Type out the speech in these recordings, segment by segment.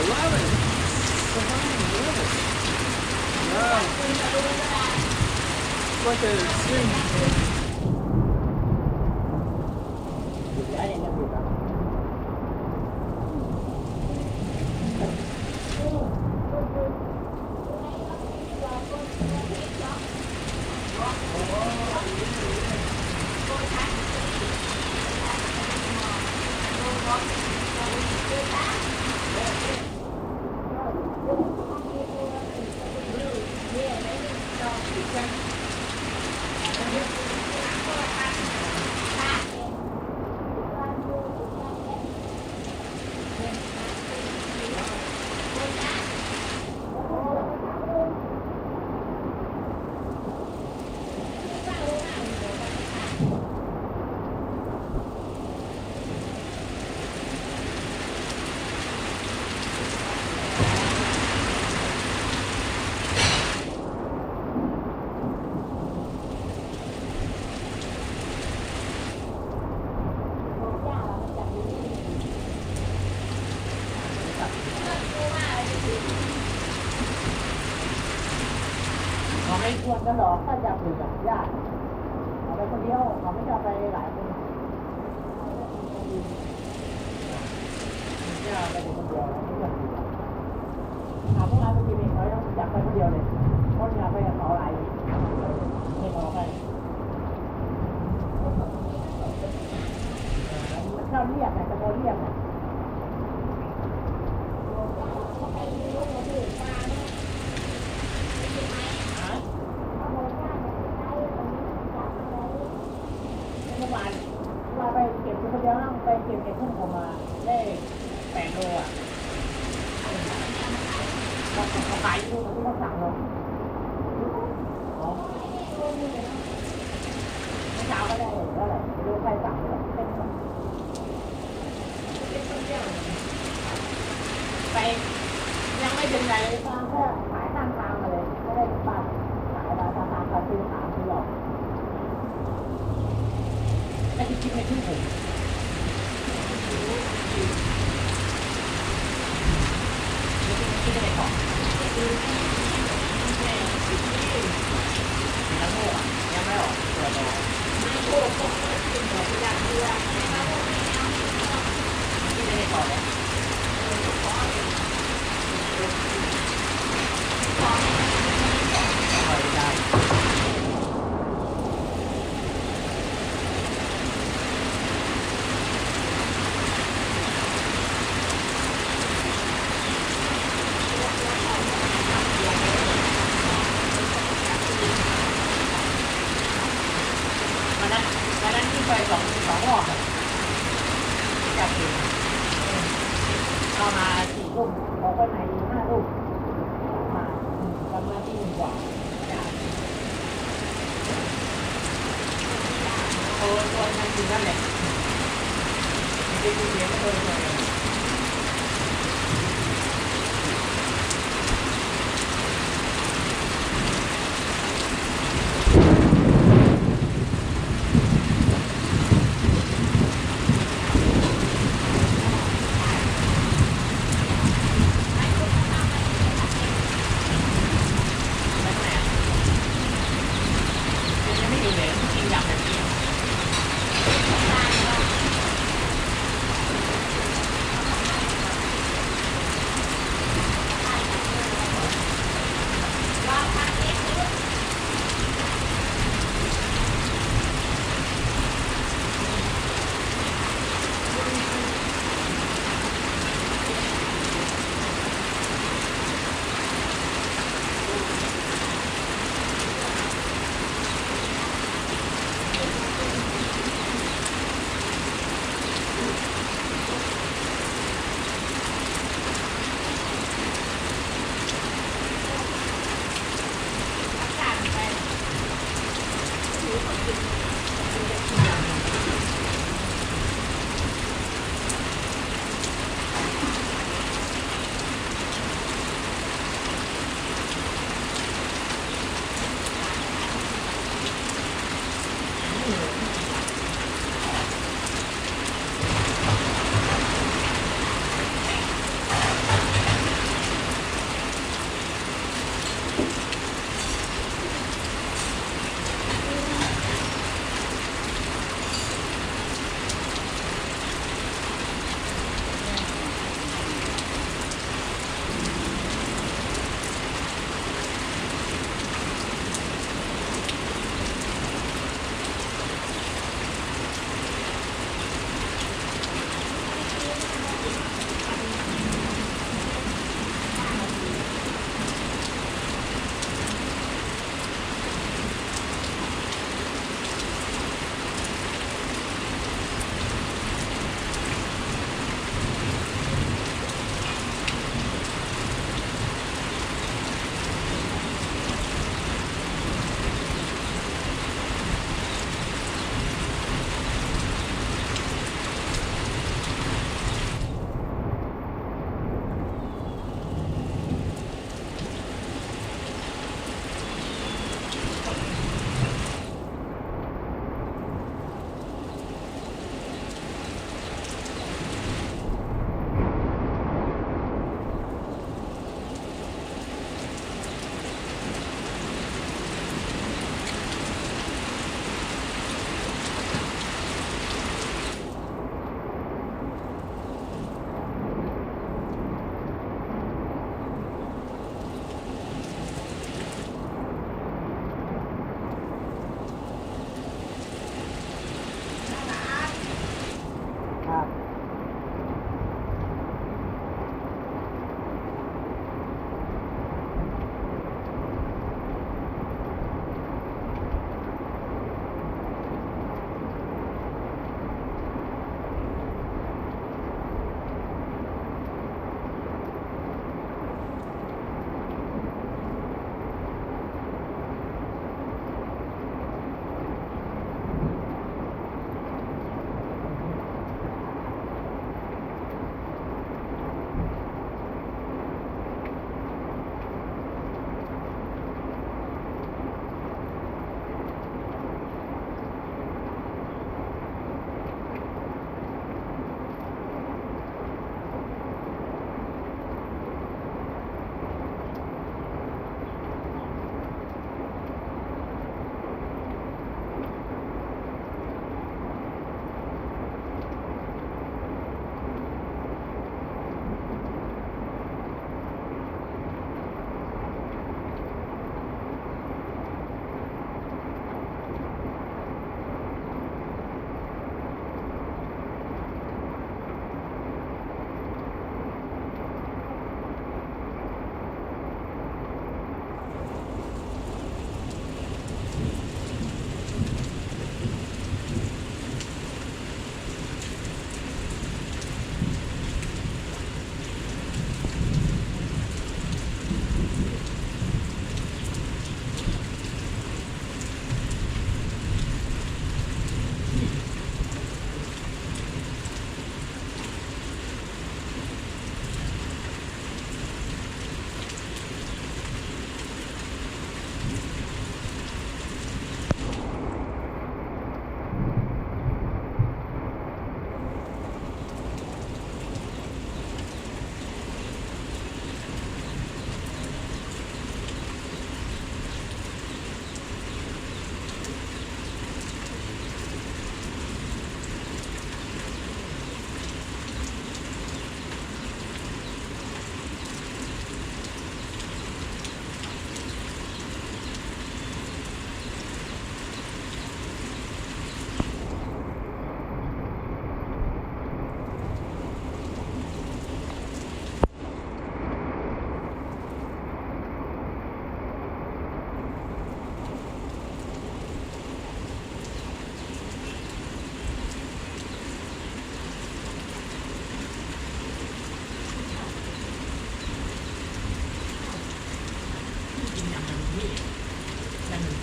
11. Behind 11. Wow. It's like a swing.เขาไม่ชวนกันหรอกถ้าอยากอยู่กับญาติเอาไปคนเดียวเขาไม่ชอบไปหลายคนญาติไปคนเดียวไม่อยากอยู่ถามพวกเราไปกินเองเขาอยากไปคนเดียวเลยเพราะอยากไปกับเขาหลายไม่ขอไปชอบเรียกไงตะโกนเรียกไงเมื่อวานไปเก็บคนเดียวนั่งไปเก็บเพิ่งออกมาได้8 โลอ่ะเขาขายอยู่ที่เขาสั่งเราอ๋อเมื่อเช้าก็ได้เท่าไหร่ไม่รู้ใครสั่งเลยไปยังไม่ถึงไหนเลยแค่ขายข้างทางมาเลยไม่ได้บ้านขายราคาตามการซื้อขายซื้อหรอกไอ้ที่คิดในที่ผมคิดในของแล้วโม่อะยังไม่ออกตัวโตคิดในของเลยได้ วันนั้นที่ไปสองรอบจับเองเอามา4 ทุ่มออกไปไหน5 ทุ่มมาทำหน้าที่1 กว่าตัวนั้นจริงนั่นแหละจริงๆเรียนไม่เคยเลย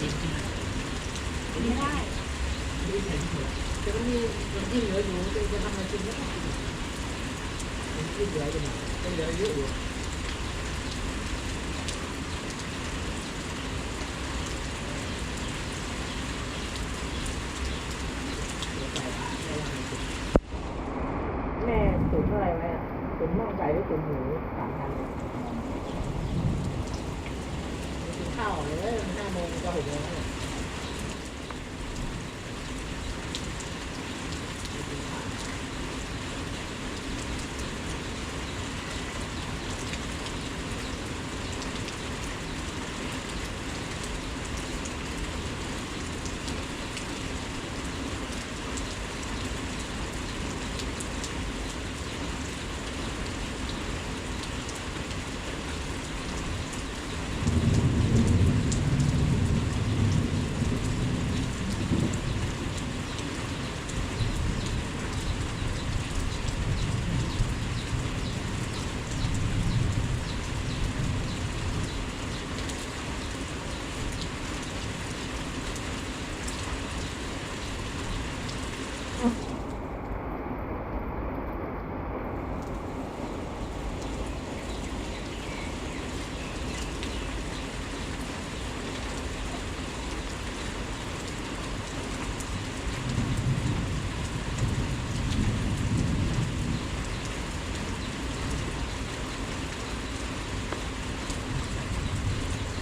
ไม่ได้ แต่มันมีมันยิ่งเหลืออยู่จะทำมากินไม่ได้มันยิ่งเหลืออยู่นะเหลือเยอะอยู่แม่ตุ๋นอะไรไว้อะตุ๋นน่องไก่หรือตุ๋นหมู3,000กินข้าวเลยมัน5 โมงจะ6 โมงแล้ว